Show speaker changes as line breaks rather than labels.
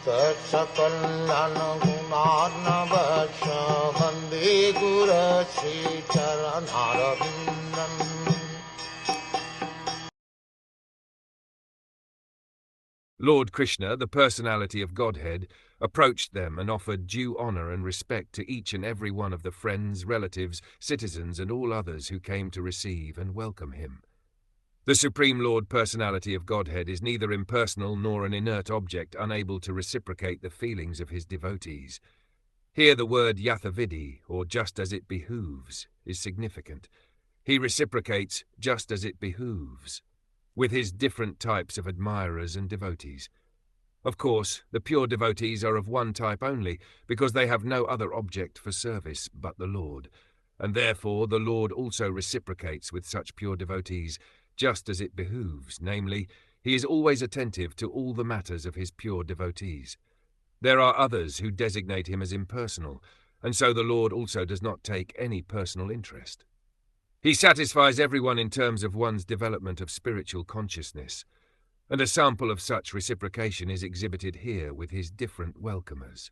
Sakal Gunarnavasha Vande Guru Sri Charanaravindan.
Lord Kṛiṣhṇa, the personality of Godhead, approached them and offered due honor and respect to each and every one of the friends, relatives, citizens, and all others who came to receive and welcome him. The Supreme Lord Personality of Godhead is neither impersonal nor an inert object unable to reciprocate the feelings of his devotees. Here the word yathavidi, or just as it behooves, is significant. He reciprocates just as it behooves, with his different types of admirers and devotees. Of course, the pure devotees are of one type only, because they have no other object for service but the Lord, and therefore the Lord also reciprocates with such pure devotees, just as it behooves, namely, he is always attentive to all the matters of his pure devotees. There are others who designate him as impersonal, and so the Lord also does not take any personal interest. He satisfies everyone in terms of one's development of spiritual consciousness, and a sample of such reciprocation is exhibited here with his different welcomers.